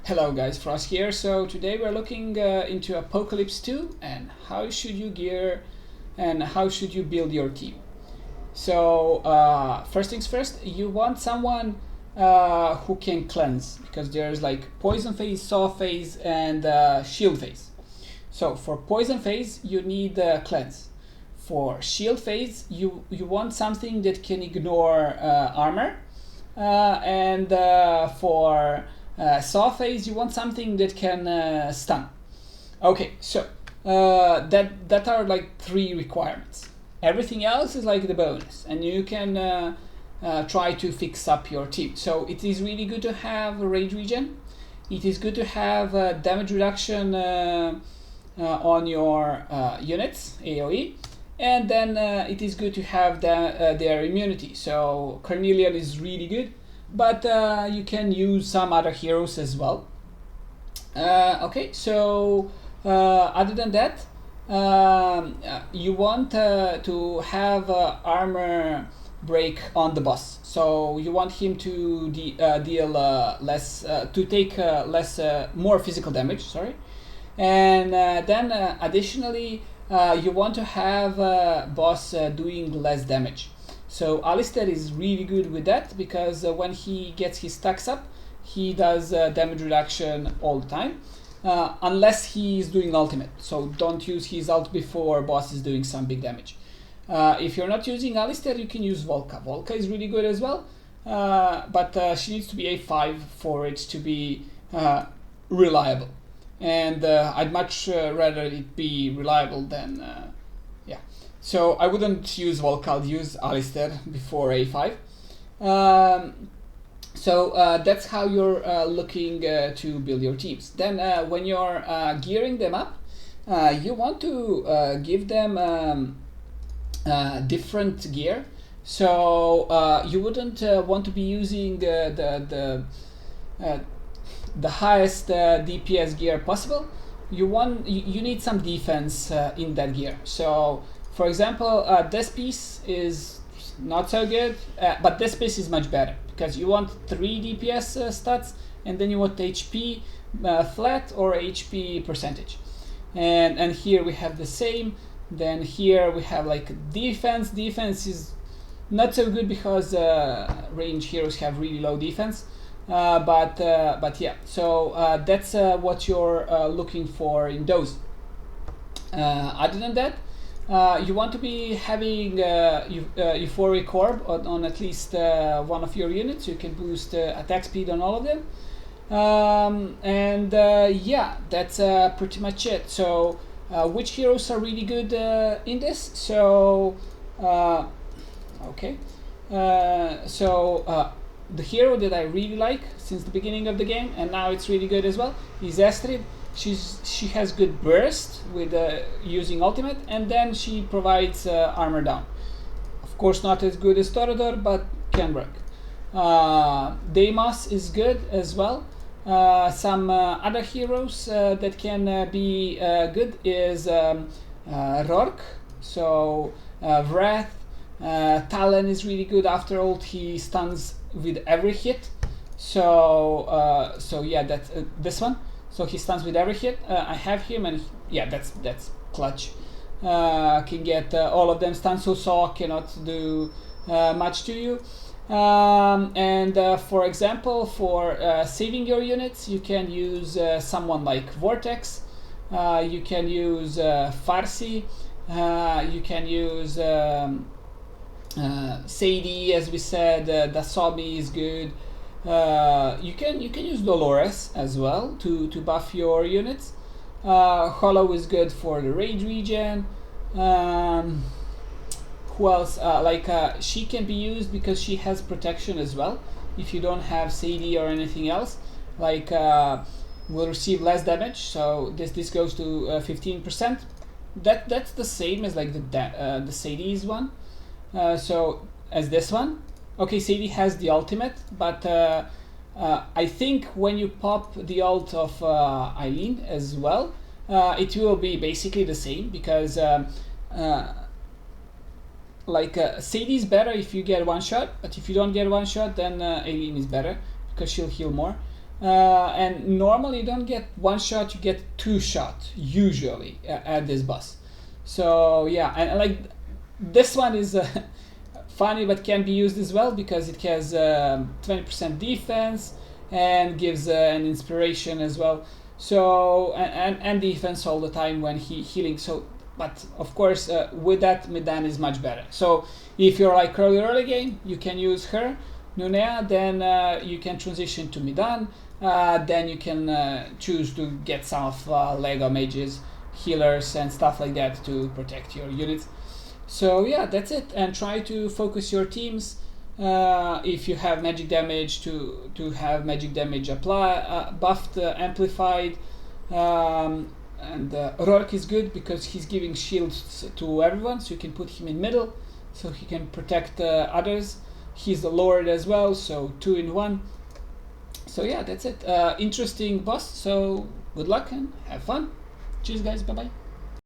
Hello guys, Frost here. So today we're looking into Apocalypse 2 and how should you gear and how should you build your team. So first things first, you want someone who can cleanse, because there's like poison phase, saw phase, and shield phase. So for poison phase you need cleanse. For shield phase you want something that can ignore armor, and for saw phase you want something that can stun. Okay, so that are like 3 requirements. Everything else is like the bonus, and you can try to fix up your team. So it is really good to have a rage regen. It is good to have damage reduction on your units, AoE, and then it is good to have their immunity. So Carnelian is really good, but you can use some other heroes as well. Okay, so other than that, you want to have armor break on the boss. So you want him to deal less, to take more physical damage. Sorry, and then additionally, you want to have boss doing less damage. So Alistair is really good with that, because when he gets his stacks up, he does damage reduction all the time, unless he is doing ultimate. So don't use his ult before boss is doing some big damage. If you're not using Alistair, you can use Volka. Volka is really good as well, but she needs to be A5 for it to be reliable. And I'd much rather it be reliable than yeah. So I wouldn't use Volk, I'll use Alistair before A5. So that's how you're looking to build your teams. Then when you're gearing them up, you want to give them different gear. So you wouldn't want to be using the highest DPS gear possible. You need some defense in that gear. So for example, this piece is not so good, but this piece is much better, because you want 3 DPS stats, and then you want HP flat or HP percentage. And here we have the same. Then here we have like defense. Defense is not so good because range heroes have really low defense. But yeah, so that's what you're looking for in those. Other than that, you want to be having Euphoric Orb on at least one of your units. You can boost attack speed on all of them. And yeah, that's pretty much it. So which heroes are really good in this? So okay, the hero that I really like since the beginning of the game, and now it's really good as well, is Astrid. She has good burst with using ultimate, and then she provides armor down. Of course not as good as Torador, but can work. Deimos is good as well. Some other heroes that can be good is Rourke, so Wrath. Talon is really good. After ult, he stuns with every hit. So so yeah, that's this one. So he stuns with every hit. I have him, and yeah, that's clutch. Can get all of them stunned, so Saw cannot do much to you. And for example, for saving your units, you can use someone like Vortex. You can use Farsi. You can use Sadie, as we said. Dasomi is good. You can use Dolores as well to buff your units. Hollow is good for the rage regen. Who else? She can be used because she has protection as well. If you don't have Sadie or anything else, will receive less damage. So this goes to 15%. That's the same as like the Sadie's one. So as this one. Okay, Sadie has the ultimate, but I think when you pop the ult of Eileen as well, it will be basically the same, because Sadie is better if you get one shot, but if you don't get one shot, then Eileen is better because she'll heal more. and normally you don't get one shot, you get two shots usually at this boss. So yeah, and like this one is funny but can be used as well because it has 20% defense and gives an inspiration as well. So and defense all the time when healing. So but of course with that Medan is much better. So if you're like early game, you can use her, Nunea, then you can transition to Medan. Then you can choose to get some of Lego mages, healers and stuff like that to protect your units. So yeah, that's it, and try to focus your teams. If you have magic damage, to have magic damage buffed, amplified. And Rourke is good because he's giving shields to everyone, so you can put him in middle, so he can protect others. He's the Lord as well, so 2 in 1. So yeah, that's it. Interesting boss, so good luck and have fun. Cheers guys, bye bye.